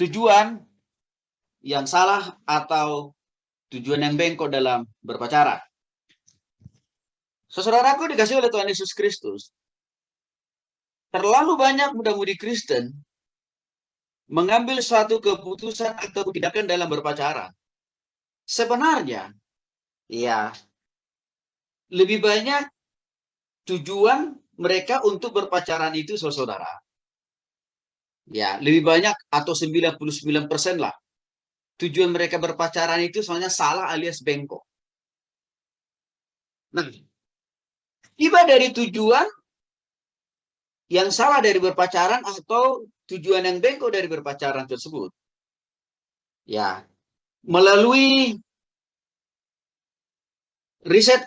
tujuan yang salah atau tujuan yang bengkok dalam berpacaran. Saudaraku dikasih oleh Tuhan Yesus Kristus, terlalu banyak muda-mudi Kristen mengambil suatu keputusan atau tindakan dalam berpacaran. Sebenarnya, ya, lebih banyak tujuan mereka untuk berpacaran itu, saudara. Ya, lebih banyak atau 99% lah. Tujuan mereka berpacaran itu soalnya salah alias bengkok. Nah, tiba dari tujuan yang salah dari berpacaran atau tujuan yang bengkok dari berpacaran tersebut. Ya, melalui riset,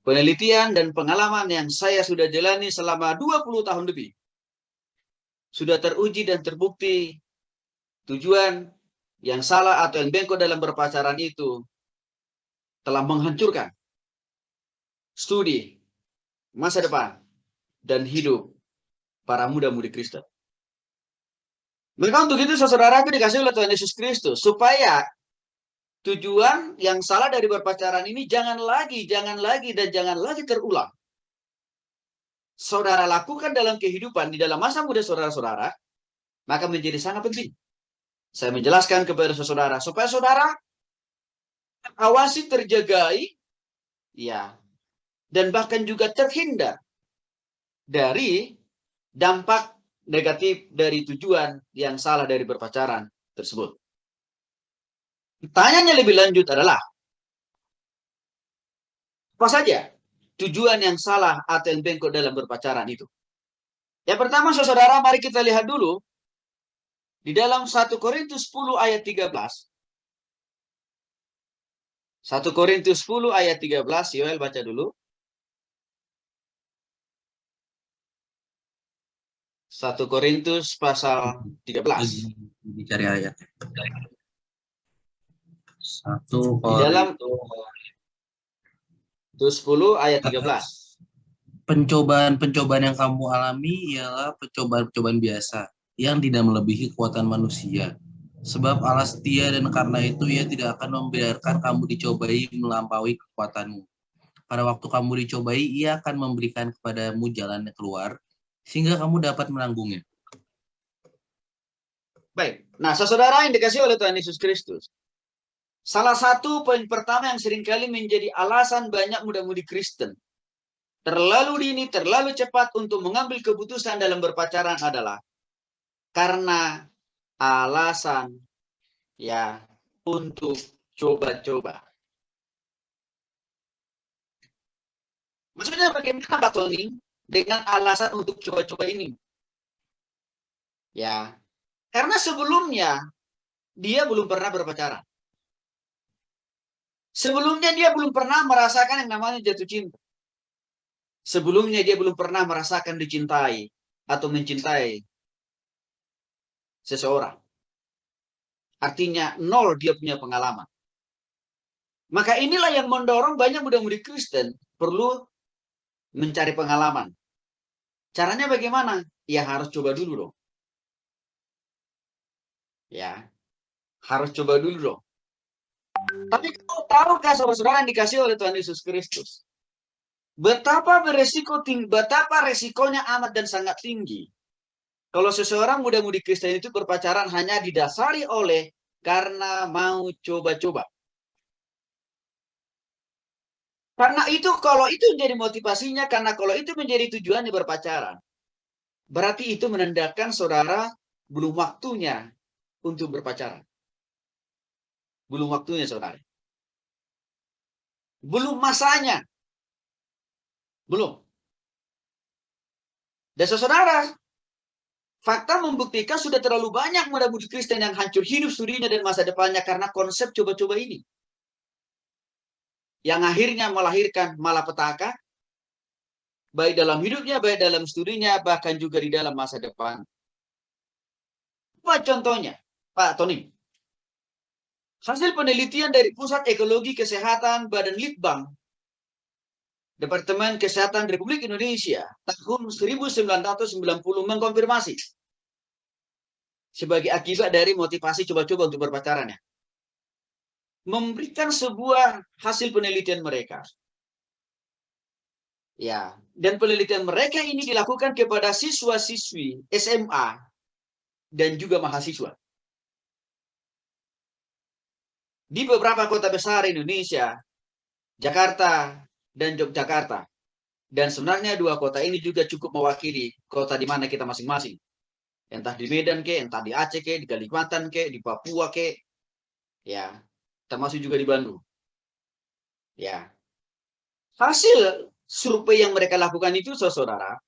penelitian, dan pengalaman yang saya sudah jalani selama 20 tahun lebih, sudah teruji dan terbukti tujuan yang salah atau yang bengkok dalam berpacaran itu telah menghancurkan studi, masa depan, dan hidup para muda-mudi Kristen. Maka untuk itu, saudaraku dikasih oleh Tuhan Yesus Kristus, supaya tujuan yang salah dari berpacaran ini jangan lagi, dan jangan lagi terulang. Saudara lakukan dalam kehidupan, di dalam masa muda saudara-saudara, maka menjadi sangat penting. Saya menjelaskan kepada saudara, supaya saudara awasi, terjagai, ya, dan bahkan juga terhindar dari dampak negatif dari tujuan yang salah dari berpacaran tersebut. Pertanyaannya lebih lanjut adalah, apa saja tujuan yang salah atau yang bengkok dalam berpacaran itu? Yang pertama, saudara, mari kita lihat dulu di dalam 1 Korintus 10 ayat 13. 1 Korintus 10 ayat 13, Yoel baca dulu. 1 Korintus pasal 13. Dicari ayat. 1 Di dalam Korintus 10 ayat 13. Pencobaan-pencobaan yang kamu alami ialah pencobaan-pencobaan biasa yang tidak melebihi kekuatan manusia. Sebab Allah setia dan karena itu Ia tidak akan membiarkan kamu dicobai melampaui kekuatanmu. Pada waktu kamu dicobai, Ia akan memberikan kepadamu jalan keluar sehingga kamu dapat menanggungnya. Baik. Nah, saudara yang dikasih oleh Tuhan Yesus Kristus, salah satu poin pertama yang seringkali menjadi alasan banyak muda-mudi Kristen terlalu dini, terlalu cepat untuk mengambil keputusan dalam berpacaran adalah karena alasan, ya, untuk coba-coba. Maksudnya bagaimana, Pak Tony, dengan alasan untuk coba-coba ini? Ya, karena sebelumnya dia belum pernah berpacaran. Sebelumnya dia belum pernah merasakan yang namanya jatuh cinta. Sebelumnya dia belum pernah merasakan dicintai atau mencintai seseorang. Artinya nol dia punya pengalaman. Maka inilah yang mendorong banyak muda-mudi Kristen perlu mencari pengalaman. Caranya bagaimana? Ya harus coba dulu dong. Ya, harus coba dulu dong. Tapi kau tahukah saudara yang dikasih oleh Tuhan Yesus Kristus? Betapa resikonya amat dan sangat tinggi. Kalau seseorang muda-mudi Kristen itu berpacaran hanya didasari oleh karena mau coba-coba. Karena itu, kalau itu menjadi motivasinya, karena kalau itu menjadi tujuannya berpacaran, berarti itu menandakan saudara belum waktunya untuk berpacaran. Belum waktunya, saudara. Belum masanya. Belum. Dan saudara, fakta membuktikan sudah terlalu banyak muda-mudi Kristen yang hancur hidup studinya dan masa depannya karena konsep coba-coba ini. Yang akhirnya melahirkan malapetaka, baik dalam hidupnya, baik dalam studinya, bahkan juga di dalam masa depan. Apa contohnya, Pak Tony? Hasil penelitian dari Pusat Ekologi Kesehatan Badan Litbang, Departemen Kesehatan Republik Indonesia, tahun 1990 mengkonfirmasi sebagai akibat dari motivasi coba-coba untuk berpacaran ya. Memberikan sebuah hasil penelitian mereka. Ya, dan penelitian mereka ini dilakukan kepada siswa-siswi SMA dan juga mahasiswa. Di beberapa kota besar Indonesia, Jakarta dan Yogyakarta. Dan sebenarnya dua kota ini juga cukup mewakili kota di mana kita masing-masing. Entah di Medan ke, entah di Aceh ke, di Kalimantan ke, di Papua ke. Ya, termasuk juga di Bandung. Ya. Hasil survei yang mereka lakukan itu, saudara,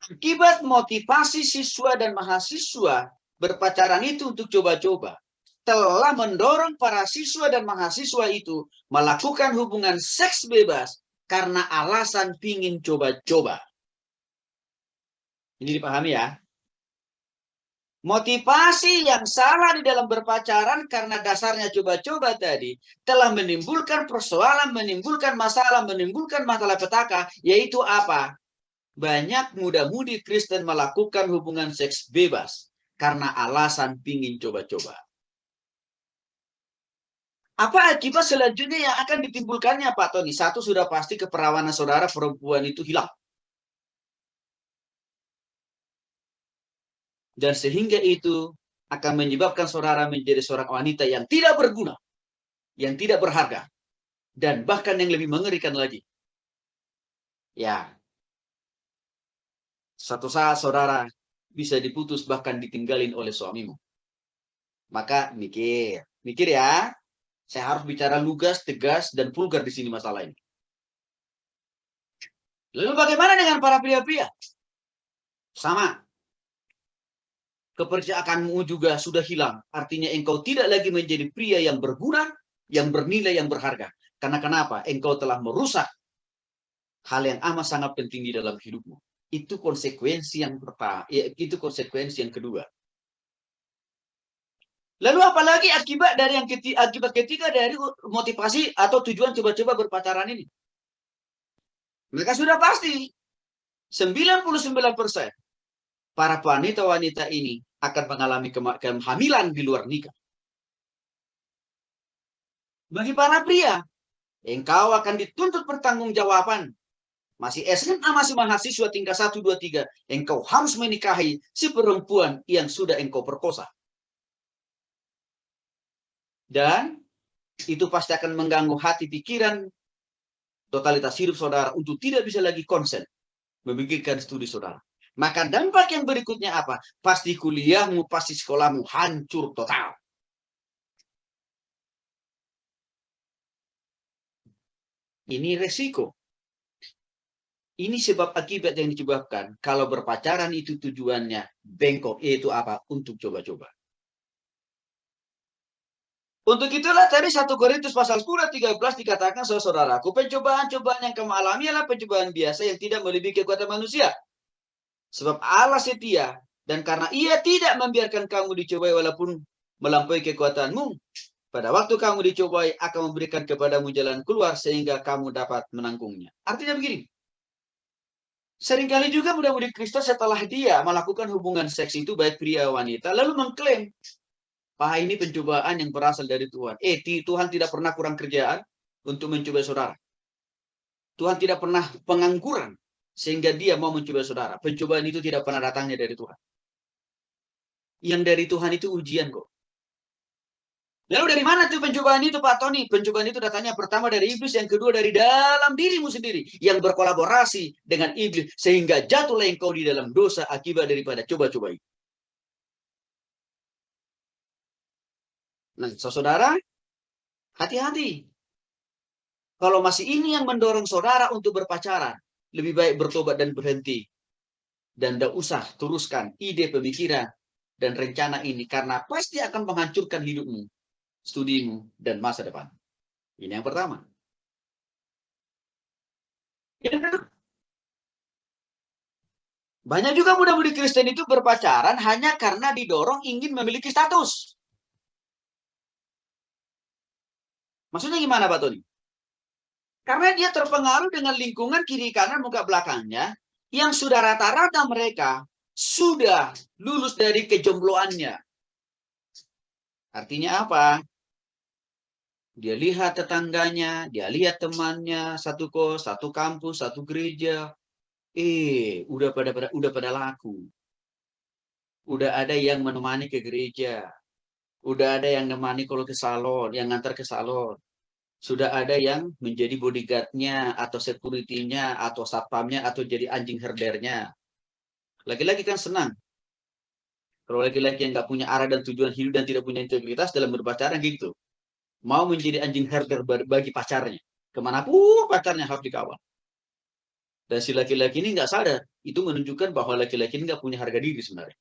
akibat motivasi siswa dan mahasiswa berpacaran itu untuk coba-coba, telah mendorong para siswa dan mahasiswa itu melakukan hubungan seks bebas karena alasan pingin coba-coba. Ini dipahami ya. Motivasi yang salah di dalam berpacaran karena dasarnya coba-coba tadi telah menimbulkan persoalan, menimbulkan masalah petaka, yaitu apa? Banyak muda-mudi Kristen melakukan hubungan seks bebas karena alasan pingin coba-coba. Apa akibat selanjutnya yang akan ditimbulkannya, Pak Tony? Satu, sudah pasti keperawanan saudara perempuan itu hilang. Dan sehingga itu akan menyebabkan saudara menjadi seorang wanita yang tidak berguna, yang tidak berharga, dan bahkan yang lebih mengerikan lagi. Ya, satu saat saudara bisa diputus bahkan ditinggalin oleh suamimu. Maka mikir ya. Saya harus bicara lugas, tegas, dan vulgar di sini masalah ini. Lalu bagaimana dengan para pria-pria? Sama. Kepercayaanmu juga sudah hilang. Artinya engkau tidak lagi menjadi pria yang berguna, yang bernilai, yang berharga. Karena kenapa? Engkau telah merusak hal yang amat sangat penting di dalam hidupmu. Itu konsekuensi yang pertama. Itu konsekuensi yang kedua. Lalu apalagi akibat dari akibat ketiga dari motivasi atau tujuan coba-coba berpacaran ini? Mereka sudah pasti 99% para wanita-wanita ini akan mengalami kehamilan di luar nikah. Bagi para pria, engkau akan dituntut pertanggungjawaban. Masih SMA, masih mahasiswa tingkat 1, 2, 3. Engkau harus menikahi si perempuan yang sudah engkau perkosa. Dan itu pasti akan mengganggu hati, pikiran, totalitas hidup saudara untuk tidak bisa lagi konsen memikirkan studi saudara. Maka dampak yang berikutnya apa? Pasti kuliahmu, pasti sekolahmu hancur total. Ini resiko. Ini sebab akibat yang disebabkan kalau berpacaran itu tujuannya bengkok, yaitu apa? Untuk coba-coba. Untuk itulah tadi 1 Korintus pasal 10 ayat 13 dikatakan, saudaraku, pencobaan-cobaan yang kamu alami adalah pencobaan biasa yang tidak melebihi kekuatan manusia. Sebab Allah setia, dan karena Ia tidak membiarkan kamu dicobai walaupun melampaui kekuatanmu, pada waktu kamu dicobai akan memberikan kepadamu jalan keluar sehingga kamu dapat menanggungnya. Artinya begini, seringkali juga muda-mudi Kristen setelah dia melakukan hubungan seks itu, baik pria wanita, lalu mengklaim, ini pencobaan yang berasal dari Tuhan. Tuhan tidak pernah kurang kerjaan untuk mencobai saudara. Tuhan tidak pernah pengangguran sehingga dia mau mencobai saudara. Pencobaan itu tidak pernah datangnya dari Tuhan. Yang dari Tuhan itu ujian kok. Lalu dari mana tuh pencobaan itu, Pak Tony? Pencobaan itu datangnya pertama dari iblis, yang kedua dari dalam dirimu sendiri yang berkolaborasi dengan iblis sehingga jatuhlah engkau di dalam dosa akibat daripada coba-coba itu. Nah, saudara, hati-hati. Kalau masih ini yang mendorong saudara untuk berpacaran, lebih baik bertobat dan berhenti. Dan tidak usah teruskan ide, pemikiran, dan rencana ini. Karena pasti akan menghancurkan hidupmu, studimu, dan masa depan. Ini yang pertama. Yang kedua, banyak juga muda-mudi Kristen itu berpacaran hanya karena didorong ingin memiliki status. Maksudnya gimana, Pak Tony? Karena dia terpengaruh dengan lingkungan kiri kanan muka belakangnya yang sudah rata-rata mereka sudah lulus dari kejombloannya. Artinya apa? Dia lihat tetangganya, dia lihat temannya, satu kos, satu kampus, satu gereja. Udah pada laku. Udah ada yang menemani ke gereja. Udah ada yang menemani kalau ke salon, yang ngantar ke salon. Sudah ada yang menjadi bodyguard-nya, atau security-nya, atau satpamnya, atau jadi anjing herdernya. Laki-laki kan senang. Kalau laki-laki yang nggak punya arah dan tujuan hidup dan tidak punya integritas dalam berpacaran gitu. Mau menjadi anjing herder bagi pacarnya. Kemanapun pacarnya harus dikawal. Dan si laki-laki ini nggak sadar. Itu menunjukkan bahwa laki-laki ini nggak punya harga diri sebenarnya.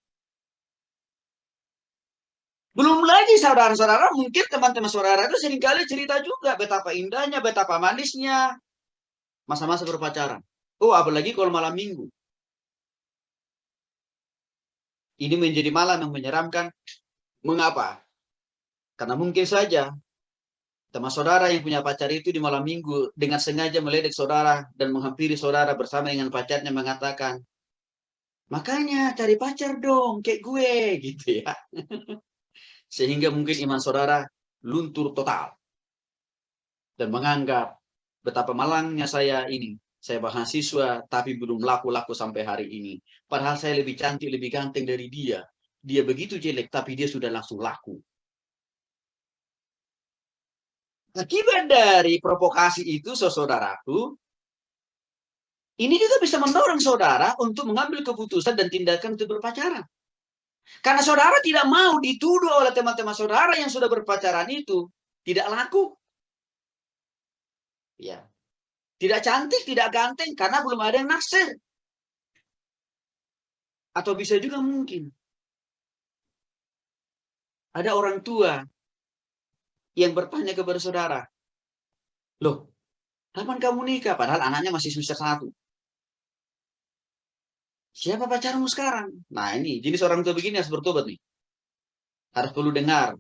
Belum lagi saudara-saudara, mungkin teman-teman saudara itu seringkali cerita juga betapa indahnya, betapa manisnya masa-masa berpacaran. Oh, apalagi kalau malam minggu. Ini menjadi malam yang menyeramkan. Mengapa? Karena mungkin saja teman saudara yang punya pacar itu di malam minggu dengan sengaja meledek saudara dan menghampiri saudara bersama dengan pacarnya mengatakan, makanya cari pacar dong, kayak gue, gitu ya. Sehingga mungkin iman saudara luntur total. Dan menganggap betapa malangnya saya ini. Saya mahasiswa, tapi belum laku-laku sampai hari ini. Padahal saya lebih cantik, lebih ganteng dari dia. Dia begitu jelek, tapi dia sudah langsung laku. Akibat dari provokasi itu, saudaraku, ini juga bisa mendorong saudara untuk mengambil keputusan dan tindakan untuk berpacaran. Karena saudara tidak mau dituduh oleh teman-teman saudara yang sudah berpacaran itu tidak laku. Ya. Tidak cantik, tidak ganteng, karena belum ada yang naksir. Atau bisa juga mungkin ada orang tua yang bertanya kepada saudara, loh, kapan kamu nikah? Padahal anaknya masih semester 1. Siapa pacarmu sekarang? Nah ini, jenis orang tua begini harus bertobat nih. Harus perlu dengar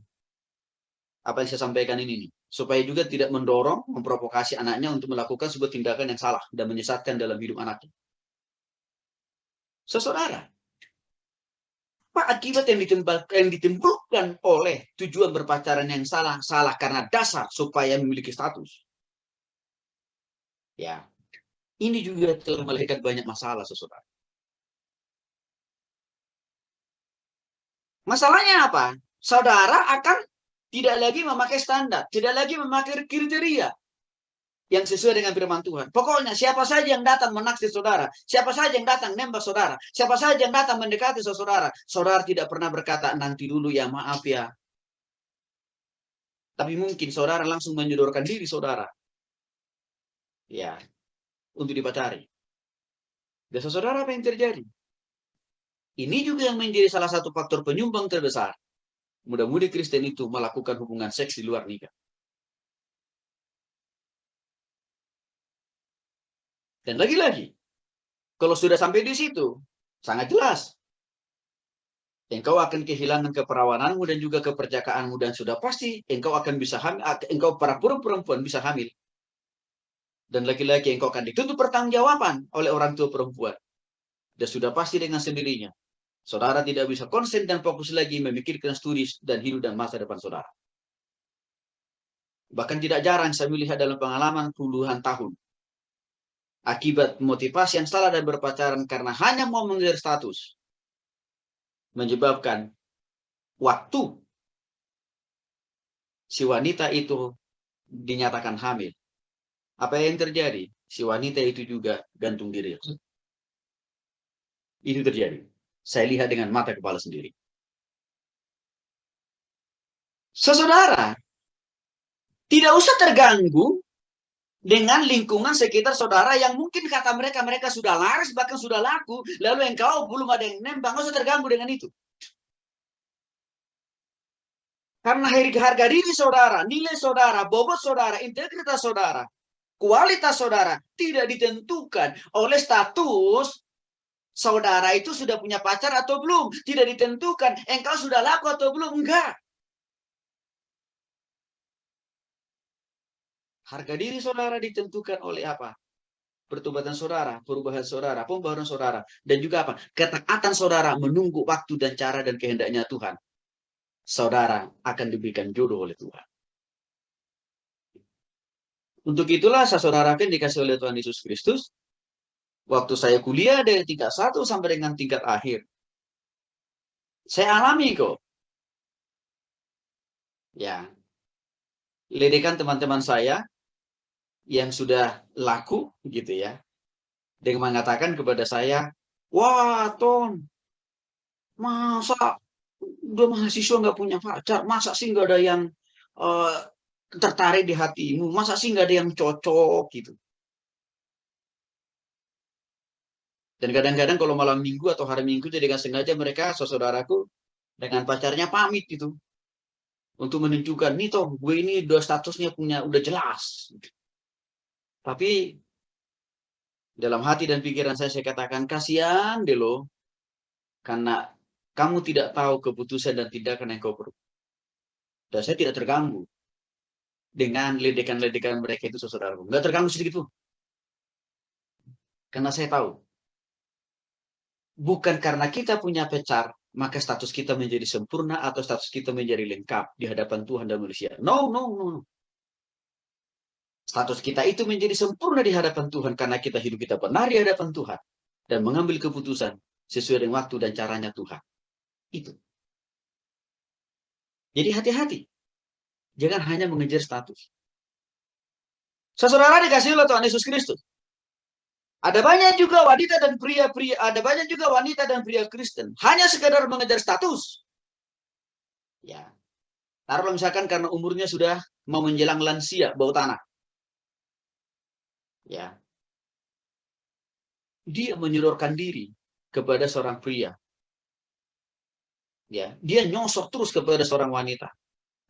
apa yang saya sampaikan ini nih. Supaya juga tidak mendorong, memprovokasi anaknya untuk melakukan sebuah tindakan yang salah dan menyesatkan dalam hidup anaknya. Saudara, apa akibat yang ditimbulkan oleh tujuan berpacaran yang salah karena dasar supaya memiliki status? Ya, ini juga telah melahirkan banyak masalah, saudara. Masalahnya apa? Saudara akan tidak lagi memakai standar, tidak lagi memakai kriteria yang sesuai dengan firman Tuhan. Pokoknya siapa saja yang datang menaksir saudara, siapa saja yang datang nembak saudara, siapa saja yang datang mendekati saudara, saudara tidak pernah berkata, nanti dulu ya, maaf ya. Tapi mungkin saudara langsung menyodorkan diri saudara. Ya, untuk dipacari. Dan saudara, apa yang terjadi? Ini juga yang menjadi salah satu faktor penyumbang terbesar muda-mudi Kristen itu melakukan hubungan seks di luar nikah. Dan lagi-lagi, kalau sudah sampai di situ, sangat jelas. Engkau akan kehilangan keperawananmu dan juga kepercakaanmu, dan sudah pasti engkau akan bisa hamil, engkau para perempuan bisa hamil. Dan laki-laki engkau akan dituntut pertanggungjawaban oleh orang tua perempuan. Dan sudah pasti dengan sendirinya, saudara tidak bisa konsen dan fokus lagi memikirkan studi dan hidup dan masa depan saudara. Bahkan tidak jarang saya melihat dalam pengalaman puluhan tahun, akibat motivasi yang salah dan berpacaran karena hanya mau mengejar status, menyebabkan waktu si wanita itu dinyatakan hamil. Apa yang terjadi? Si wanita itu juga gantung diri. Itu terjadi. Saya lihat dengan mata kepala sendiri. Saudara, tidak usah terganggu dengan lingkungan sekitar saudara yang mungkin kata mereka sudah laris, bahkan sudah laku, lalu engkau belum ada yang nembak, nggak usah terganggu dengan itu. Karena harga diri saudara, nilai saudara, bobot saudara, integritas saudara, kualitas saudara tidak ditentukan oleh status saudara itu sudah punya pacar atau belum. Tidak ditentukan engkau sudah laku atau belum. Enggak. Harga diri saudara ditentukan oleh apa? pertobatan saudara, perubahan saudara, pembaharuan saudara, dan juga apa? Ketaatan saudara menunggu waktu dan cara dan kehendaknya Tuhan. Saudara akan diberikan jodoh oleh Tuhan. Untuk itulah saya saudarakan dikasih oleh Tuhan Yesus Kristus. Waktu saya kuliah dari tingkat 1 sampai dengan tingkat akhir. Saya alami kok. Ya. Ledekan teman-teman saya yang sudah laku gitu ya. Dengan mengatakan kepada saya, wah Ton, masa udah mahasiswa nggak punya pacar? Masa sih nggak ada yang uh, tertarik di hatimu? Masa sih nggak ada yang cocok gitu? Dan kadang-kadang kalau malam minggu atau hari minggu jadi dengan sengaja mereka, saudaraku, dengan pacarnya pamit gitu. Untuk menunjukkan, nih toh gue ini udah statusnya punya, udah jelas. Tapi dalam hati dan pikiran saya katakan, kasihan deh lo. Karena kamu tidak tahu keputusan dan tindakan yang kau perlu. Dan saya tidak terganggu dengan ledekan-ledekan mereka itu, saudaraku. Nggak terganggu sedikit pun. Karena saya tahu, bukan karena kita punya pacar, maka status kita menjadi sempurna atau status kita menjadi lengkap di hadapan Tuhan dan manusia. No, no, no, no. Status kita itu menjadi sempurna di hadapan Tuhan karena kita hidup kita benar di hadapan Tuhan. Dan mengambil keputusan sesuai dengan waktu dan caranya Tuhan. Itu. Jadi hati-hati. Jangan hanya mengejar status. Saudara dikasih oleh Tuhan Yesus Kristus. Ada banyak juga wanita dan pria-pria, ada banyak juga wanita dan pria Kristen hanya sekadar mengejar status. Ya. Taruhlah misalkan karena umurnya sudah mau menjelang lansia, bau tanah. Ya. Dia menyodorkan diri kepada seorang pria. Ya, dia nyosor terus kepada seorang wanita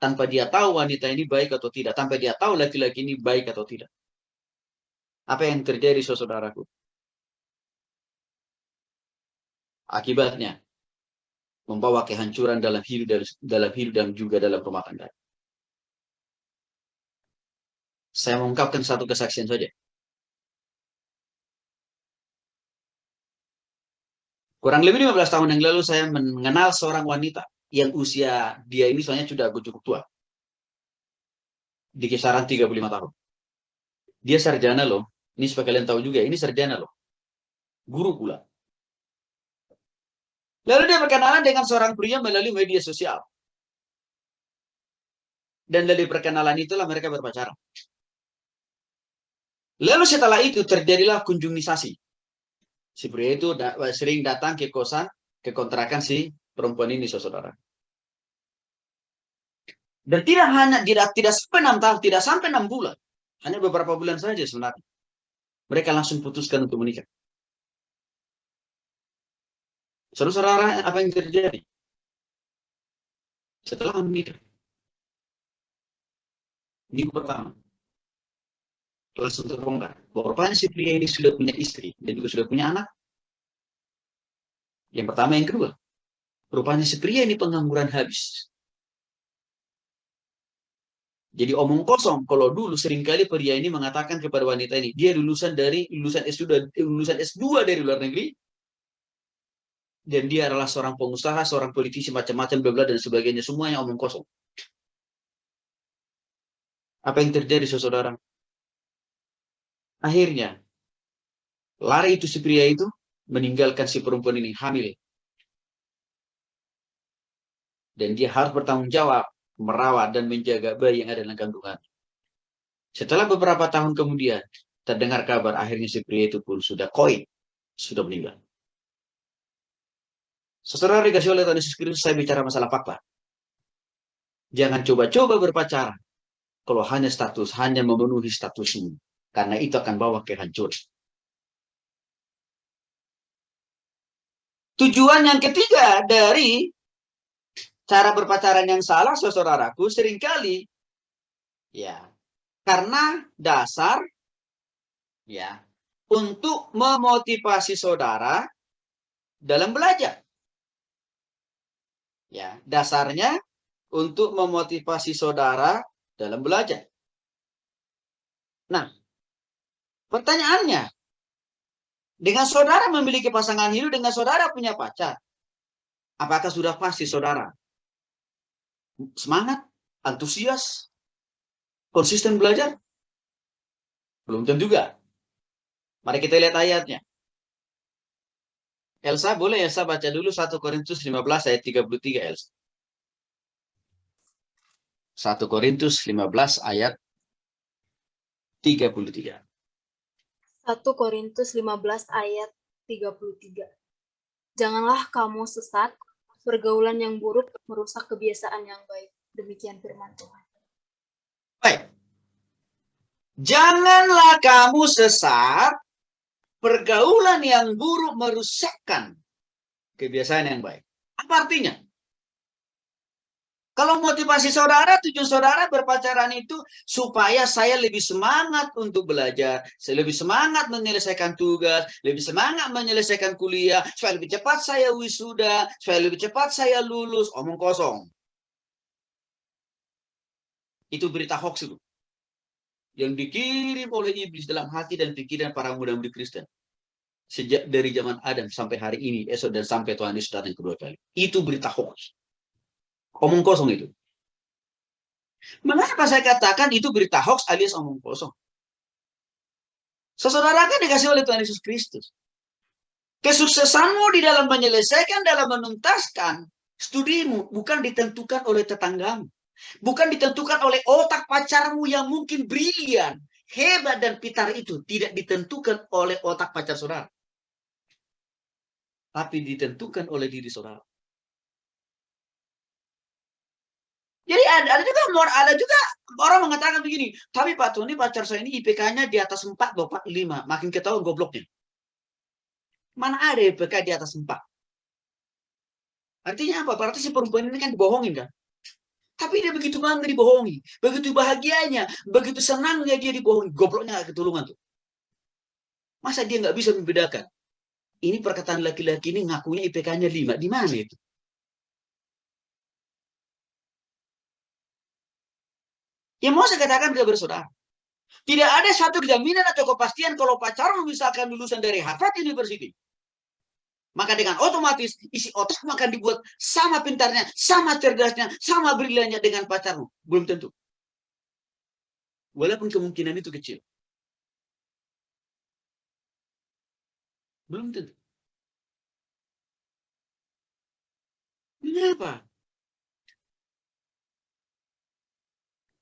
tanpa dia tahu wanita ini baik atau tidak, tanpa dia tahu laki-laki ini baik atau tidak. Apa yang terjadi, saudaraku? Akibatnya membawa kehancuran dalam hidup dan juga dalam rumah tangga. Saya mengungkapkan satu kesaksian saja. Kurang lebih 15 tahun yang lalu saya mengenal seorang wanita yang usia dia ini soalnya sudah cukup tua. Di kisaran 35 tahun. Dia sarjana loh. Ini supaya kalian tahu juga, ini sarjana loh. Guru pula. Lalu dia berkenalan dengan seorang pria melalui media sosial. Dan dari perkenalan itulah mereka berpacaran. Lalu setelah itu terjadilah kunjungisasi. Si pria itu sering datang ke kosan, ke kontrakan si perempuan ini, saudara. Dan tidak sampai 6 tahun, tidak sampai 6 bulan. Hanya beberapa bulan saja sebenarnya. Mereka langsung putuskan untuk menikah. Saudara, apa yang terjadi? Setelah menikah. Minggu pertama. Langsung terbongkar. Bahwa rupanya si pria ini sudah punya istri. Dan juga sudah punya anak. Yang pertama, yang kedua. Rupanya si pria ini pengangguran habis. Jadi omong kosong. Kalau dulu seringkali pria ini mengatakan kepada wanita ini, dia lulusan S2 dari luar negeri, dan dia adalah seorang pengusaha, seorang politisi, macam-macam, bla dan sebagainya, semuanya omong kosong. Apa yang terjadi, saudara? Akhirnya, lari itu si pria itu, meninggalkan si perempuan ini hamil. Dan dia harus bertanggung jawab, merawat dan menjaga bayi yang ada dalam kandungan. Setelah beberapa tahun kemudian, terdengar kabar akhirnya si pria itu pun sudah koin, sudah meninggal. Saudara dikasih oleh Tuhan Yesus Kristus, saya bicara masalah fakta. Jangan coba-coba berpacaran kalau hanya status, hanya memenuhi statusmu. Karena itu akan bawa kehancuran. Tujuan yang ketiga dari cara berpacaran yang salah, saudaraku, seringkali ya karena dasar ya untuk memotivasi saudara dalam belajar. Ya, dasarnya untuk memotivasi saudara dalam belajar. Nah, pertanyaannya, Dengan saudara memiliki pasangan hidup, dengan saudara punya pacar, apakah sudah pasti saudara semangat, antusias, konsisten belajar? Belum tentu juga. Mari kita lihat ayatnya. Elsa, boleh Elsa baca dulu 1 Korintus 15 ayat 33, Elsa. 1 Korintus 15 ayat 33. 1 Korintus 15 ayat 33. Janganlah kamu sesat, pergaulan yang buruk merusak kebiasaan yang baik. Demikian firman Tuhan. Baik. Janganlah kamu sesat, pergaulan yang buruk merusakkan kebiasaan yang baik. Apa artinya? Kalau motivasi saudara, tujuan saudara berpacaran itu supaya saya lebih semangat untuk belajar, saya lebih semangat menyelesaikan tugas, lebih semangat menyelesaikan kuliah, supaya lebih cepat saya wisuda, supaya lebih cepat saya lulus, omong kosong. Itu berita hoax itu. Yang dikirim oleh iblis dalam hati dan pikiran para muda-mudi Kristen. Sejak dari zaman Adam sampai hari ini, esok dan sampai Tuhan Yesus datang kedua kali. Itu berita hoax. Omong kosong itu. Mengapa saya katakan itu berita hoax alias omong kosong? Saudara kan dikasih oleh Tuhan Yesus Kristus. Kesuksesanmu di dalam menyelesaikan, dalam menuntaskan studimu bukan ditentukan oleh tetanggamu. Bukan ditentukan oleh otak pacarmu yang mungkin brilian, hebat dan pintar itu. Tidak ditentukan oleh otak pacar saudara. Tapi ditentukan oleh diri saudara. Jadi ada juga orang mengatakan begini, tapi Pak Tony pacar saya ini IPK-nya di atas 4, 5. Makin ketahuan gobloknya. Mana ada IPK di atas 4? Artinya apa? Berarti si perempuan ini kan dibohongin kan? Tapi dia begitu bangga dibohongi. Begitu bahagianya, begitu senangnya dia dibohongi. Gobloknya gak ketulungan tuh. Masa dia nggak bisa membedakan? Ini perkataan laki-laki ini ngakunya IPK-nya 5. Di mana itu? Yang mau saya katakan kepada saudara, tidak ada satu jaminan atau kepastian kalau pacarmu misalkan lulusan dari Harvard University. Maka dengan otomatis isi otakmu akan dibuat sama pintarnya, sama cerdasnya, sama briliannya dengan pacarmu. Belum tentu. Walaupun kemungkinan itu kecil. Belum tentu. Kenapa?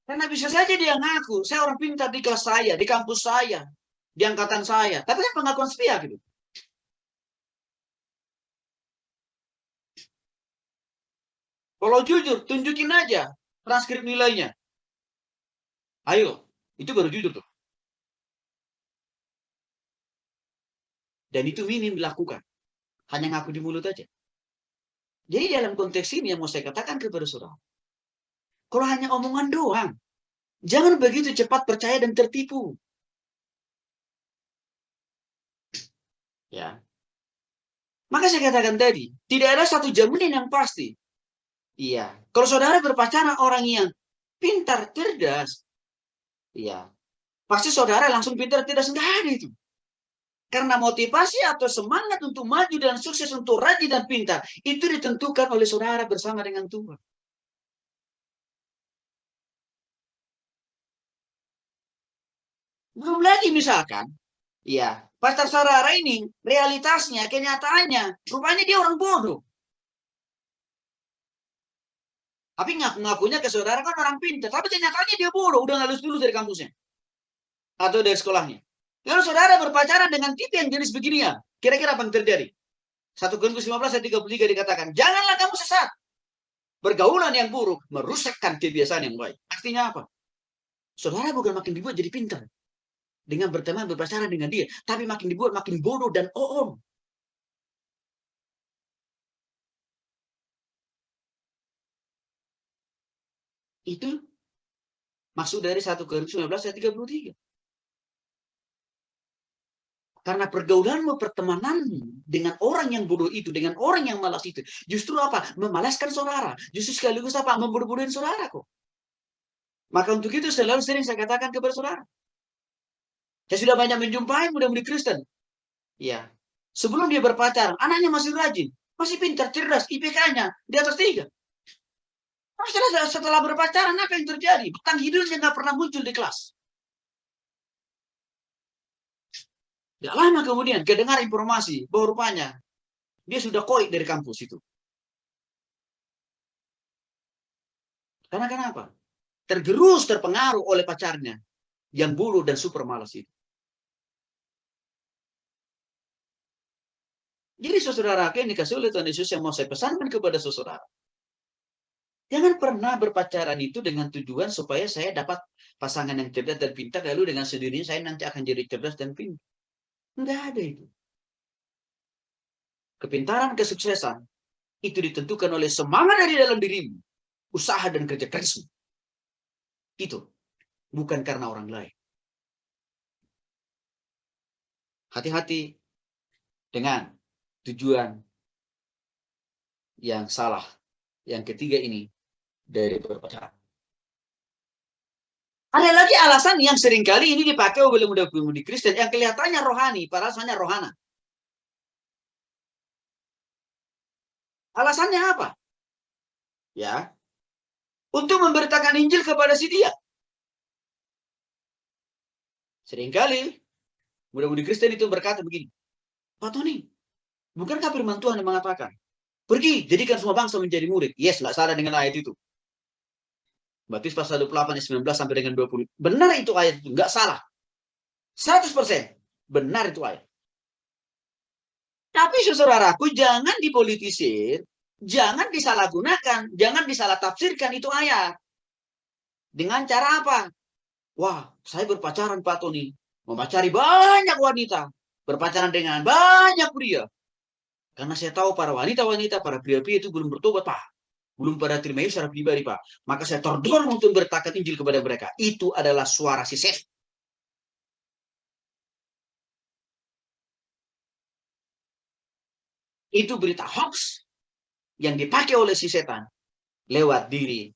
Karena bisa saja dia ngaku, saya orang pintar di kelas saya, di kampus saya, di angkatan saya. Tapi kan pengakuan sepihak gitu. Kalau jujur, tunjukin aja transkrip nilainya. Ayo, itu baru jujur tuh. Dan itu minim dilakukan. Hanya ngaku di mulut aja. Jadi dalam konteks ini yang mau saya katakan kepada saudara. Kalau hanya omongan doang, jangan begitu cepat percaya dan tertipu. Ya. Maka saya katakan tadi, tidak ada satu jaminan yang pasti. Iya. Kalau saudara berpacaran orang yang pintar, cerdas, iya. Pasti saudara langsung pintar, cerdas, enggak ada itu. Karena motivasi atau semangat untuk maju dan sukses untuk rajin dan pintar, itu ditentukan oleh saudara bersama dengan Tuhan. Belum lagi misalkan, ya, pacar saudara ini realitasnya, kenyataannya, rupanya dia orang bodoh. Tapi ngaku-ngakunya ke saudara kan orang pintar, tapi kenyataannya dia bodoh, udah lulus dulu dari kampusnya. Atau dari sekolahnya. Lalu saudara berpacaran dengan tipe yang jenis beginian. Kira-kira apa yang terjadi? 1 Korintus 15 ayat 33 dikatakan, janganlah kamu sesat. Pergaulan yang buruk merusakkan kebiasaan yang baik. Artinya apa? Saudara bukan makin dibuat jadi pintar dengan berteman berpacaran dengan dia, tapi makin dibuat makin bodoh dan oom. Itu maksud dari 1 Korintus 15 ayat 33. Karena pergaulanmu, pertemananmu dengan orang yang bodoh itu, dengan orang yang malas itu, justru apa? Memalaskan saudara. Justru sekaligus apa? Membodoh-bodohin saudara kok. Maka untuk itu selalu sering saya katakan kepada saudara. Saya sudah banyak menjumpai muda-mudi Kristen Ya, sebelum dia berpacaran, anaknya masih rajin, masih pintar, cerdas, IPK-nya di atas 3. Setelah berpacaran, apa yang terjadi? Tentang hidupnya nggak pernah muncul di kelas. Tidak lama kemudian, kedengar informasi bahwa rupanya dia sudah koik dari kampus itu. Karena kenapa? Tergerus, terpengaruh oleh pacarnya yang bulu dan super malas itu. Jadi saudara yang dikasih oleh Tuhan Yesus yang mau saya pesankan kepada saudara. Jangan pernah berpacaran itu dengan tujuan supaya saya dapat pasangan yang cerdas dan pintar, lalu dengan sendirinya saya nanti akan jadi cerdas dan pintar. Enggak ada itu. Kepintaran, kesuksesan, itu ditentukan oleh semangat dari dalam dirimu, usaha dan kerja kerasmu. Itu bukan karena orang lain. Hati-hati dengan tujuan yang salah. Yang ketiga ini dari berpacaran. Ada lagi alasan yang seringkali ini dipakai oleh muda-mudi Kristen yang kelihatannya rohani, padahal sebenarnya rohana. Alasannya apa? Ya, untuk memberitakan Injil kepada si dia. Seringkali muda-mudi Kristen itu berkata begini, Pak Tony, bukankah firman Tuhan yang mengatakan, pergi, jadikan semua bangsa menjadi murid. Yes, nggak salah dengan ayat itu. Matius pasal 28, 19 sampai dengan 20. Benar itu ayat itu, nggak salah. 100% benar itu ayat. Tapi saudaraku, jangan dipolitisir, jangan disalahgunakan, jangan disalah tafsirkan itu ayat. Dengan cara apa? Wah, saya berpacaran Pak Tony, memacari banyak wanita, berpacaran dengan banyak pria. Karena saya tahu para wanita-wanita, para pria-pria itu belum bertobat, Pak. Belum pada terima Yesus secara pribadi, Pak. Maka saya terdorong untuk bertakat Injil kepada mereka. Itu adalah suara si setan. Itu berita hoax yang dipakai oleh si setan lewat diri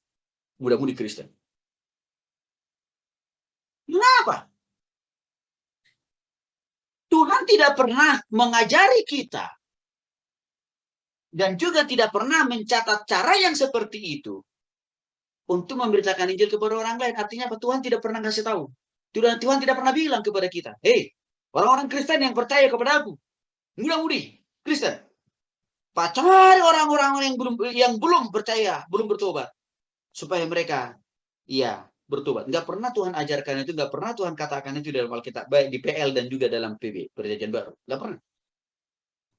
muda-mudi Kristen. Kenapa? Tuhan tidak pernah mengajari kita dan juga tidak pernah mencatat cara yang seperti itu untuk memberitakan Injil kepada orang lain. Artinya apa? Tuhan tidak pernah kasih tahu. Tuhan tidak pernah bilang kepada kita, hei, orang-orang Kristen yang percaya kepada aku, muda-mudi Kristen, pacari orang-orang yang belum percaya, belum bertobat, supaya mereka bertobat. Nggak pernah Tuhan ajarkan itu, nggak pernah Tuhan katakan itu dalam Alkitab, baik di PL dan juga dalam PB, Perjanjian Baru. Nggak pernah.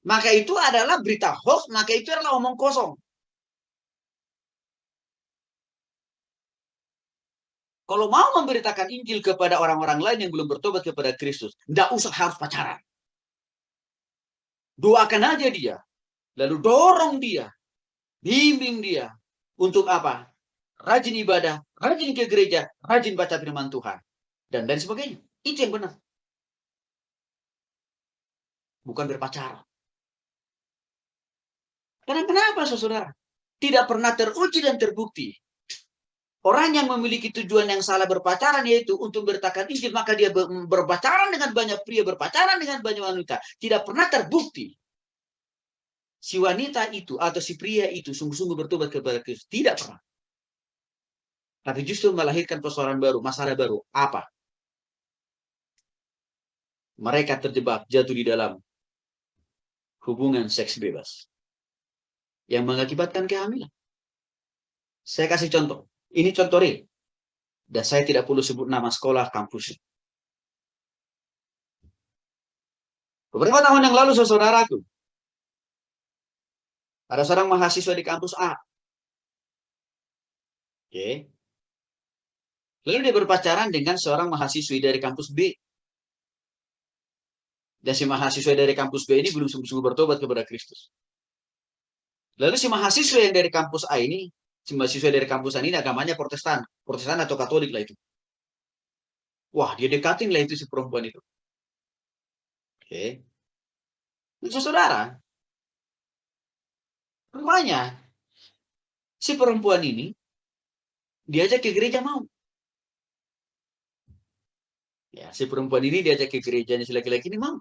Maka itu adalah berita hoax, maka itu adalah omong kosong. Kalau mau memberitakan Injil kepada orang-orang lain yang belum bertobat kepada Kristus, nggak usah harus pacaran. Doakan aja dia, lalu dorong dia, bimbing dia. Untuk apa? Rajin ibadah, rajin ke gereja, rajin baca firman Tuhan, dan lain sebagainya. Itu yang benar. Bukan berpacaran. Karena kenapa, saudara? Tidak pernah teruji dan terbukti. Orang yang memiliki tujuan yang salah berpacaran, yaitu untuk beritakan Injil, maka dia berpacaran dengan banyak pria, berpacaran dengan banyak wanita. Tidak pernah terbukti si wanita itu atau si pria itu sungguh-sungguh bertobat kepada Kristus. Tidak pernah. Tapi justru melahirkan persoalan baru, masalah baru. Apa? Mereka terjebak, jatuh di dalam hubungan seks bebas yang mengakibatkan kehamilan. Saya kasih contoh. Ini contoh real. Dan saya tidak perlu sebut nama sekolah, kampus. Beberapa tahun yang lalu, saudaraku, ada seorang mahasiswa di kampus A. Oke. Lalu dia berpacaran dengan seorang mahasiswi dari kampus B. Dan si mahasiswa dari kampus B ini belum sungguh-sungguh bertobat kepada Kristus. Lalu si mahasiswa yang dari kampus A ini, si mahasiswa dari kampus A ini agamanya Protestan. Protestan atau Katolik lah itu. Wah, dia dekatin lah itu si perempuan itu. Oke. Nah, saudara, rupanya si perempuan ini diajak ke gereja mau. Ya, si perempuan ini diajak ke gereja, si laki-laki ini mau.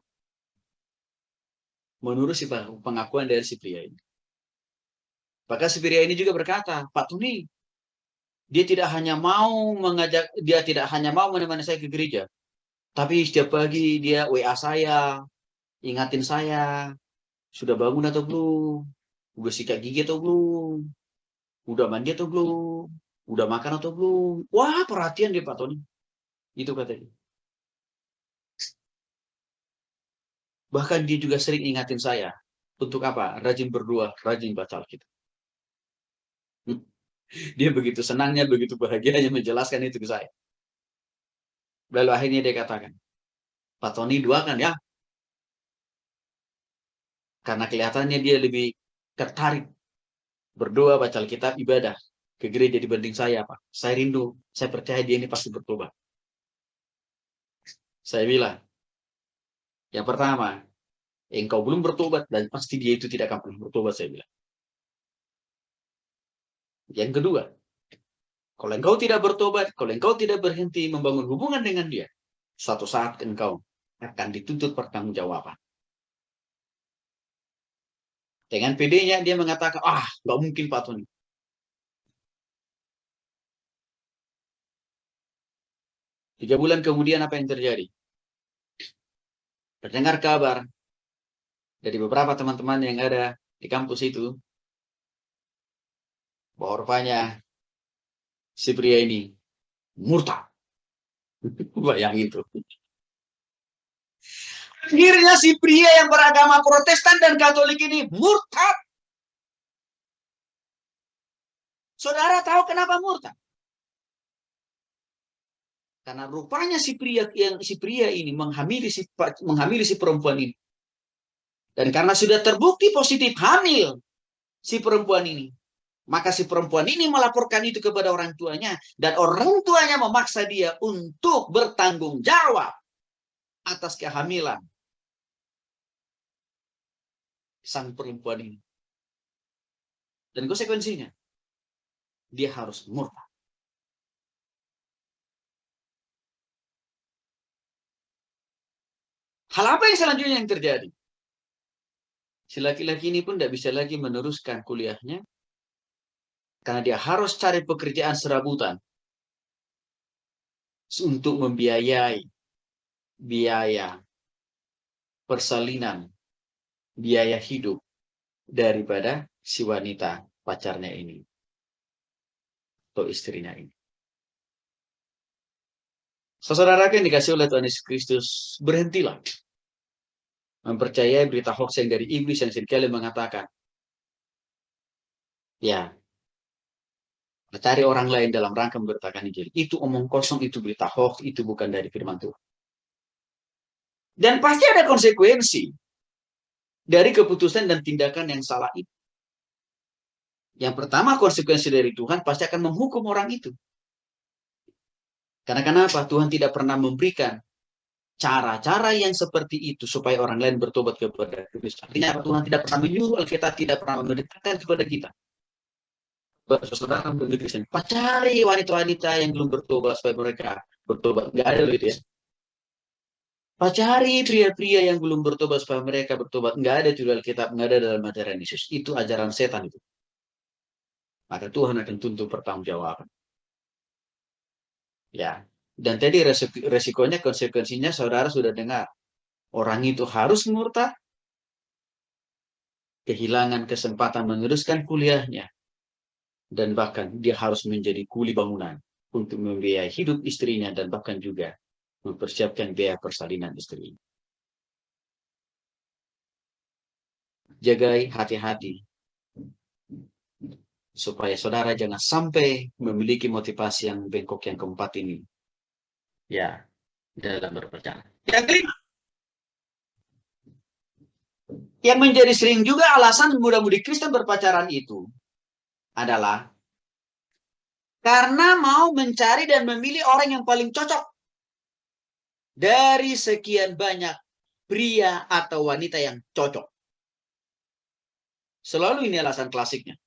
menurut si pengakuan dari si pria ini. Maka si pria ini juga berkata, Pak Tony, dia tidak hanya mau menemani saya ke gereja, tapi setiap pagi dia WA saya, ingatin saya, sudah bangun atau belum, udah sikat gigi atau belum, udah mandi atau belum, udah makan atau belum. Wah, perhatian dia Pak Tony. Itu katanya. Bahkan dia juga sering ingatin saya. Untuk apa? Rajin berdoa, rajin baca Alkitab. Dia begitu senangnya, begitu bahagianya menjelaskan itu ke saya. Lalu akhirnya dia katakan, Pak Tony doakan ya. Karena kelihatannya dia lebih tertarik berdoa, baca Alkitab, ibadah ke gereja dibanding saya, Pak. Saya rindu, saya percaya dia ini pasti bertobat. Saya bilang, yang pertama, engkau belum bertobat dan pasti dia itu tidak akan pernah bertobat, saya bilang. Yang kedua, kalau engkau tidak bertobat, kalau engkau tidak berhenti membangun hubungan dengan dia, suatu saat engkau akan dituntut pertanggungjawaban. Dengan PD-nya dia mengatakan, nggak mungkin Pak Tony. Tiga bulan kemudian apa yang terjadi? Terdengar kabar dari beberapa teman-teman yang ada di kampus itu, bahwa rupanya si pria ini murtad. Bayangin itu. Akhirnya si pria yang beragama Protestan dan Katolik ini murtad. Saudara tahu kenapa murtad? Karena rupanya si pria ini menghamili si perempuan ini. Dan karena sudah terbukti positif hamil si perempuan ini, maka si perempuan ini melaporkan itu kepada orang tuanya, dan orang tuanya memaksa dia untuk bertanggung jawab atas kehamilan sang perempuan ini. Dan konsekuensinya, dia harus murtad. Hal apa yang selanjutnya yang terjadi? Si laki-laki ini pun tidak bisa lagi meneruskan kuliahnya, karena dia harus cari pekerjaan serabutan untuk membiayai biaya persalinan, biaya hidup daripada si wanita pacarnya ini atau istrinya ini. Saudara yang dikasih oleh Tuhan Yesus Kristus, berhentilah mempercayai berita hoax yang dari iblis yang seringkali mengatakan, ya, mencari orang lain dalam rangka memberitakan Injil. Itu omong kosong, itu berita hoax, itu bukan dari firman Tuhan. Dan pasti ada konsekuensi dari keputusan dan tindakan yang salah itu. Yang pertama, konsekuensi dari Tuhan pasti akan menghukum orang itu. Karena kenapa? Tuhan tidak pernah memberikan cara-cara yang seperti itu supaya orang lain bertobat kepada Kristus. Artinya Tuhan tidak pernah menyuruh, Alkitab tidak pernah memerintahkan kepada kita. Saudara Kristen, pacari wanita-wanita yang belum bertobat supaya mereka bertobat. Nggak ada gitu ya. Pacari pria-pria yang belum bertobat supaya mereka bertobat. Nggak ada di Alkitab, nggak ada dalam ajaran Yesus. Itu ajaran setan itu. Maka Tuhan akan tuntut pertanggungjawaban. Ya, dan tadi resikonya, konsekuensinya saudara sudah dengar. Orang itu harus murtad, kehilangan kesempatan meneruskan kuliahnya, dan bahkan dia harus menjadi kuli bangunan untuk membiayai hidup istrinya dan bahkan juga mempersiapkan biaya persalinan istrinya. Jagai hati-hati supaya saudara jangan sampai memiliki motivasi yang bengkok yang keempat ini. Ya, dalam berpercaya. Yang kelima, yang menjadi sering juga alasan muda-mudi Kristen berpacaran itu adalah karena mau mencari dan memilih orang yang paling cocok dari sekian banyak pria atau wanita yang cocok. Selalu ini alasan klasiknya.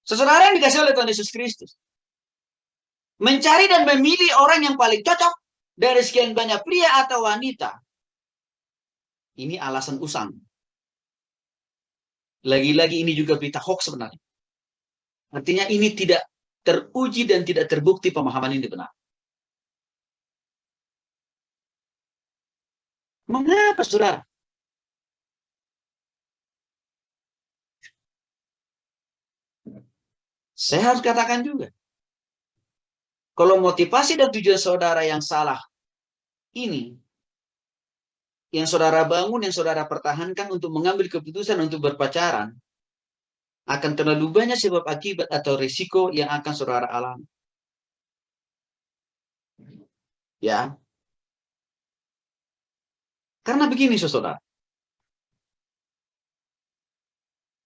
Saudara yang dikasih oleh Tuhan Yesus Kristus, mencari dan memilih orang yang paling cocok dari sekian banyak pria atau wanita Ini alasan usang. Lagi-lagi ini juga berita hoax sebenarnya. Artinya ini tidak teruji dan tidak terbukti pemahaman ini benar. Mengapa, saudara? Saya harus katakan juga. Kalau motivasi dan tujuan saudara yang salah ini, yang saudara bangun, yang saudara pertahankan untuk mengambil keputusan untuk berpacaran, akan terlalu banyak sebab akibat atau risiko yang akan saudara alami. Ya. Karena begini, saudara.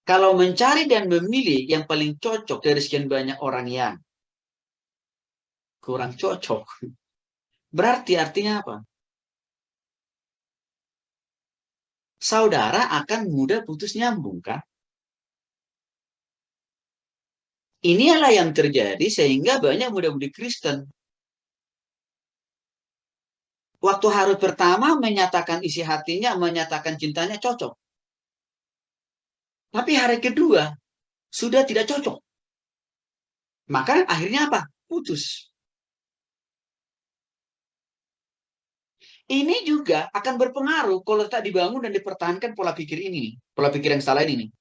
Kalau mencari dan memilih yang paling cocok dari sekian banyak orang yang kurang cocok, berarti artinya apa? Saudara akan mudah putus nyambung, kan? Inilah yang terjadi sehingga banyak muda-mudi Kristen. Waktu hari pertama menyatakan isi hatinya, menyatakan cintanya cocok. Tapi hari kedua sudah tidak cocok. Maka akhirnya apa? Putus. Ini juga akan berpengaruh kalau tak dibangun dan dipertahankan pola pikir ini. Pola pikir yang salah ini.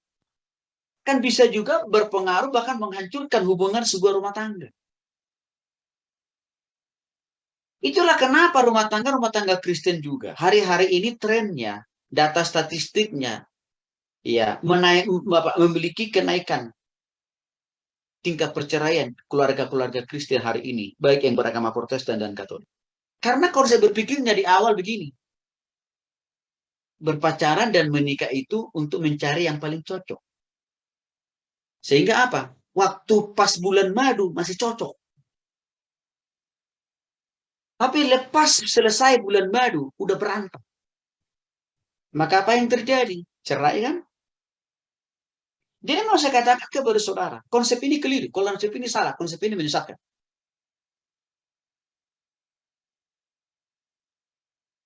Kan bisa juga berpengaruh bahkan menghancurkan hubungan sebuah rumah tangga. Itulah kenapa rumah tangga Kristen juga hari-hari ini trennya, data statistiknya, ya memiliki kenaikan tingkat perceraian keluarga-keluarga Kristen hari ini, baik yang beragama Protestan dan Katolik. Karena kalau saya berpikirnya di awal begini, berpacaran dan menikah itu untuk mencari yang paling cocok. Sehingga apa? Waktu pas bulan madu masih cocok. Tapi lepas selesai bulan madu, udah berantem. Maka apa yang terjadi? Cerai, kan? Jadi mau saya katakan kepada saudara, konsep ini keliru. Konsep ini salah, konsep ini menyesatkan.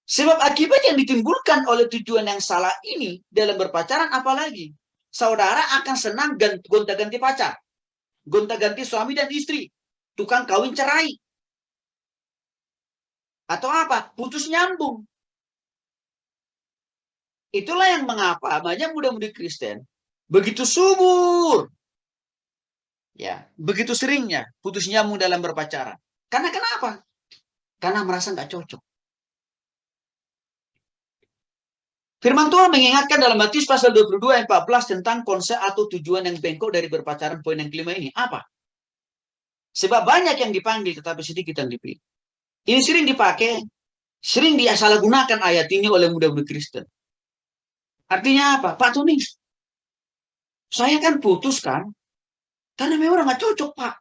Sebab akibat yang ditimbulkan oleh tujuan yang salah ini dalam berpacaran, apalagi saudara akan senang gonta-ganti pacar, gonta-ganti suami dan istri, tukang kawin cerai, atau apa? Putus nyambung. Itulah yang mengapa banyak muda-mudi Kristen begitu subur, ya, begitu seringnya putus nyambung dalam berpacaran. Karena kenapa? Karena merasa nggak cocok. Firman Tuhan mengingatkan dalam Matius pasal 22 ayat 14 tentang konsep atau tujuan yang bengkok dari berpacaran, poin yang kelima ini. Apa? Sebab banyak yang dipanggil tetapi sedikit yang dipilih. Ini sering dipakai, sering disalahgunakan ayat ini oleh muda-mudi Kristen. Artinya apa? Pak Tony, saya kan putus kan, karena memang orang nggak cocok, Pak.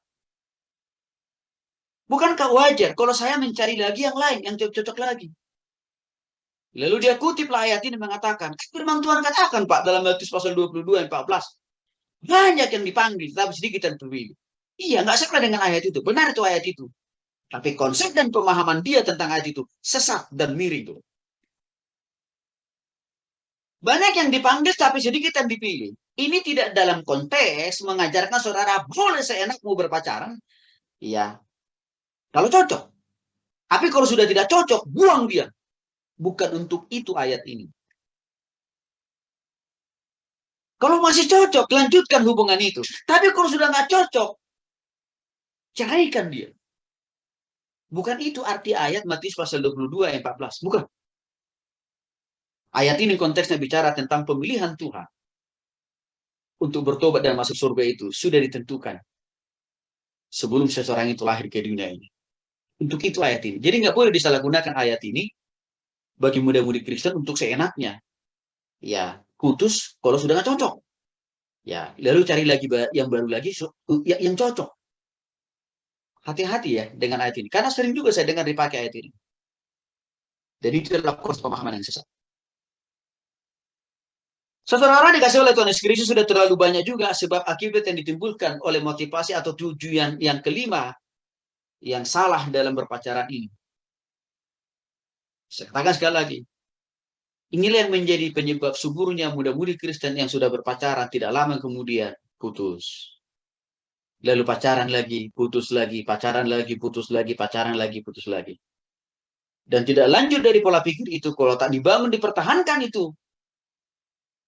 Bukankah wajar kalau saya mencari lagi yang lain, yang cocok lagi? Lalu dia kutiplah ayat ini mengatakan, firman Tuhan katakan, Pak, dalam Matius pasal 22 ayat 14. Banyak yang dipanggil, tapi sedikit yang terpilih. Iya, nggak salah dengan ayat itu. Benar itu ayat itu. Tapi konsep dan pemahaman dia tentang ayat itu sesat dan miring. Banyak yang dipanggil, tapi sedikit yang dipilih. Ini tidak dalam konteks mengajarkan saudara boleh seenakmu berpacaran. Iya, kalau cocok. Tapi kalau sudah tidak cocok, buang dia. Bukan untuk itu ayat ini. Kalau masih cocok, lanjutkan hubungan itu. Tapi kalau sudah nggak cocok, ceraikan dia. Bukan itu arti ayat Matius pasal 22 ayat 14. Bukan. Ayat ini konteksnya bicara tentang pemilihan Tuhan untuk bertobat dan masuk surga itu sudah ditentukan sebelum seseorang itu lahir ke dunia ini. Untuk itu ayat ini. Jadi nggak boleh disalahgunakan ayat ini bagi muda-mudi Kristen untuk seenaknya. Ya, putus kalau sudah nggak cocok. Ya, lalu cari lagi yang baru lagi yang cocok. Hati-hati ya dengan ayat ini. Karena sering juga saya dengar dipakai ayat ini. Jadi itu adalah kurs pemahaman yang sesat. Saudara dikasih oleh Tuhan Yesus Kristus sudah terlalu banyak juga sebab akibat yang ditimbulkan oleh motivasi atau tujuan yang kelima yang salah dalam berpacaran ini. Saya katakan sekali lagi. Inilah yang menjadi penyebab suburnya muda-mudi Kristen yang sudah berpacaran tidak lama kemudian putus. Lalu pacaran lagi, putus lagi, pacaran lagi, putus lagi, pacaran lagi, putus lagi. Dan tidak lanjut dari pola pikir itu, kalau tak dibangun, dipertahankan itu.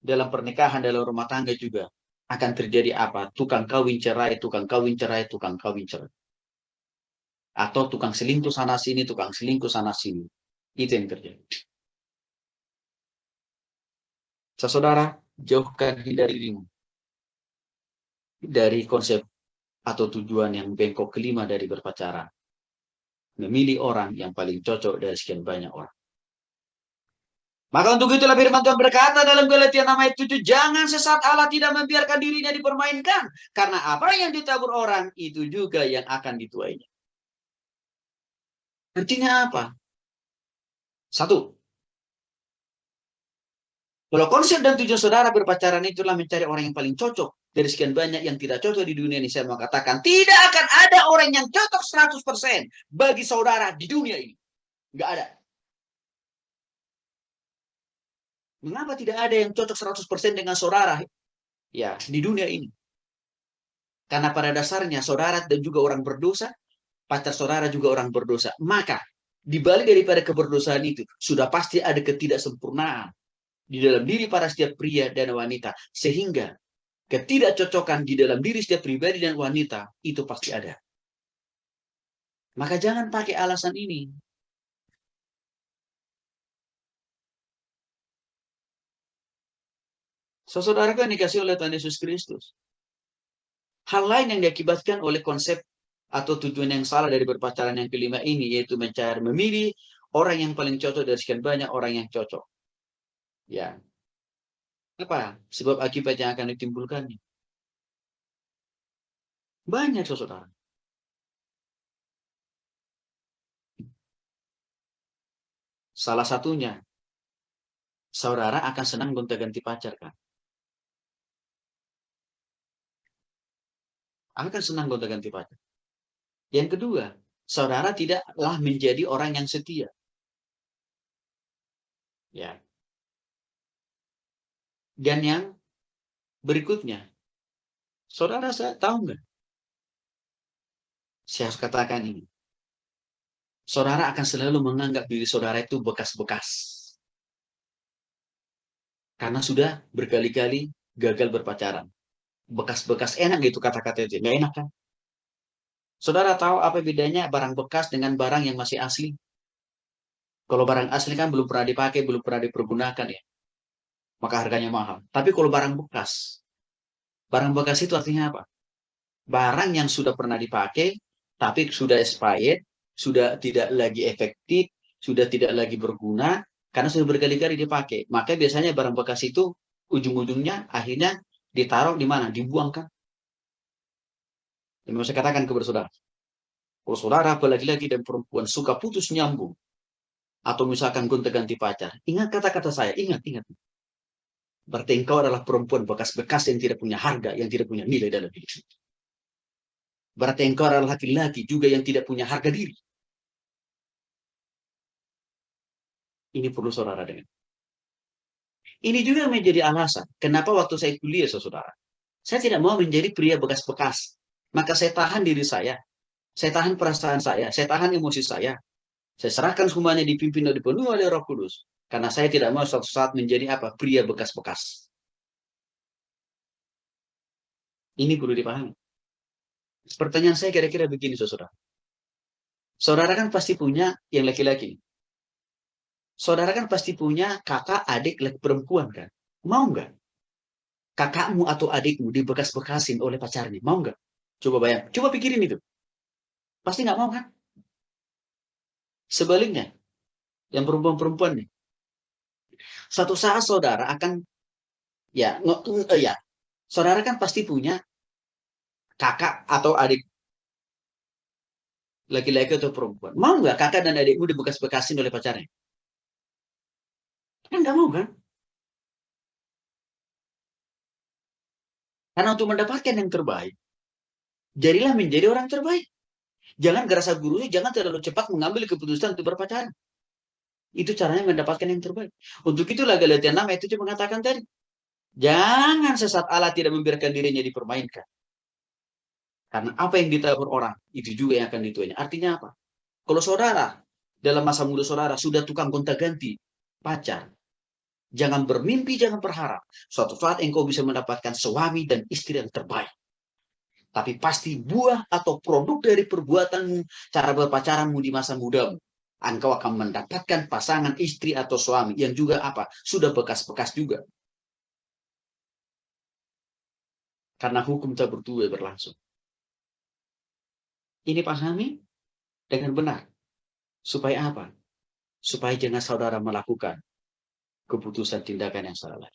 Dalam pernikahan, dalam rumah tangga juga. Akan terjadi apa? Tukang kawin cerai, tukang kawin cerai, tukang kawin cerai. Atau tukang selingkuh sana sini, tukang selingkuh sana sini. Itu yang terjadi. Saudara, jauhkan hindari dirimu dari konsep atau tujuan yang bengkok kelima dari berpacaran. Memilih orang yang paling cocok dari sekian banyak orang. Maka untuk itulah firman Tuhan berkata dalam Galatia 6:7, jangan sesat, Allah tidak membiarkan dirinya dipermainkan. Karena apa yang ditabur orang, itu juga yang akan dituainya. Artinya apa? Satu, kalau konsep dan tujuan saudara berpacaran itulah mencari orang yang paling cocok dari sekian banyak yang tidak cocok di dunia ini, saya mau katakan, tidak akan ada orang yang cocok 100% bagi saudara di dunia ini. Nggak ada. Mengapa tidak ada yang cocok 100% dengan saudara ya di dunia ini? Karena pada dasarnya saudara dan juga orang berdosa, pacar saudara juga orang berdosa. Maka di balik daripada keberdosaan itu sudah pasti ada ketidaksempurnaan di dalam diri para setiap pria dan wanita, sehingga ketidakcocokan di dalam diri setiap pribadi dan wanita itu pasti ada. Maka jangan pakai alasan ini. Saudara kan dikasih oleh Tuhan Yesus Kristus. Hal lain yang diakibatkan oleh konsep atau tujuan yang salah dari berpacaran yang kelima ini, yaitu memilih orang yang paling cocok dari sekian banyak orang yang cocok. Ya. Apa sebab akibat yang akan ditimbulkannya? Banyak, saudara. Salah satunya, saudara akan senang gonta-ganti pacar, kan? Akan senang gonta-ganti pacar. Yang kedua, saudara tidaklah menjadi orang yang setia. Ya. Dan yang berikutnya, saudara tahu nggak? Saya harus katakan ini. Saudara akan selalu menganggap diri saudara itu bekas-bekas. Karena sudah berkali-kali gagal berpacaran. Bekas-bekas, enak gitu kata-kata itu. Nggak enak, kan? Saudara tahu apa bedanya barang bekas dengan barang yang masih asli? Kalau barang asli kan belum pernah dipakai, belum pernah dipergunakan, ya. Maka harganya mahal. Tapi kalau barang bekas itu artinya apa? Barang yang sudah pernah dipakai, tapi sudah expired, sudah tidak lagi efektif, sudah tidak lagi berguna, karena sudah berkali-kali dipakai. Maka biasanya barang bekas itu ujung-ujungnya akhirnya ditaruh di mana? Dibuang, kan? Yang saya katakan kepada saudara. Kalau saudara apalagi dan perempuan suka putus nyambung, atau misalkan gonta-ganti pacar, ingat kata-kata saya, ingat. Berarti engkau adalah perempuan bekas-bekas yang tidak punya harga, yang tidak punya nilai dalam hidup. Berarti engkau adalah laki-laki juga yang tidak punya harga diri. Ini perlu saudara dengar. Ini juga menjadi alasan kenapa waktu saya kuliah, saudara, saya tidak mau menjadi pria bekas-bekas. Maka saya tahan diri saya tahan perasaan saya tahan emosi saya serahkan semuanya, dipimpin dan dipenuhi oleh Roh Kudus. Karena saya tidak mau suatu saat menjadi apa? Pria bekas-bekas. Ini perlu dipahami. Pertanyaan saya kira-kira begini, saudara. Saudara kan pasti punya yang laki-laki. Saudara kan pasti punya kakak, adik, laki perempuan, kan? Mau nggak kakakmu atau adikmu dibekas-bekasin oleh pacarnya? Mau nggak? Coba bayang. Coba pikirin itu. Pasti nggak mau, kan? Sebaliknya, yang perempuan-perempuan nih, suatu saat saudara akan saudara kan pasti punya kakak atau adik laki-laki atau perempuan. Mau nggak kakak dan adikmu dibekas-bekasin oleh pacarnya? Kan nggak mau, kan? Karena untuk mendapatkan yang terbaik, jadilah menjadi orang terbaik. Jangan gerasa gurunya, jangan terlalu cepat mengambil keputusan untuk berpacaran. Itu caranya mendapatkan yang terbaik. Untuk itulah Galatia 6 ayat 7 mengatakan tadi, jangan sesaat Allah tidak membiarkan dirinya dipermainkan. Karena apa yang ditabur orang, itu juga yang akan dituainya. Artinya apa? Kalau saudara, dalam masa muda saudara, sudah tukang gonta-ganti pacar, jangan bermimpi, jangan berharap. Suatu saat engkau bisa mendapatkan suami dan istri yang terbaik. Tapi pasti buah atau produk dari perbuatanmu, cara berpacaranmu di masa mudamu, engkau akan mendapatkan pasangan istri atau suami yang juga apa? Sudah bekas-bekas juga. Karena hukum tak bertuai berlangsung. Ini pahami dengan benar. Supaya apa? Supaya jangan saudara melakukan keputusan tindakan yang salah.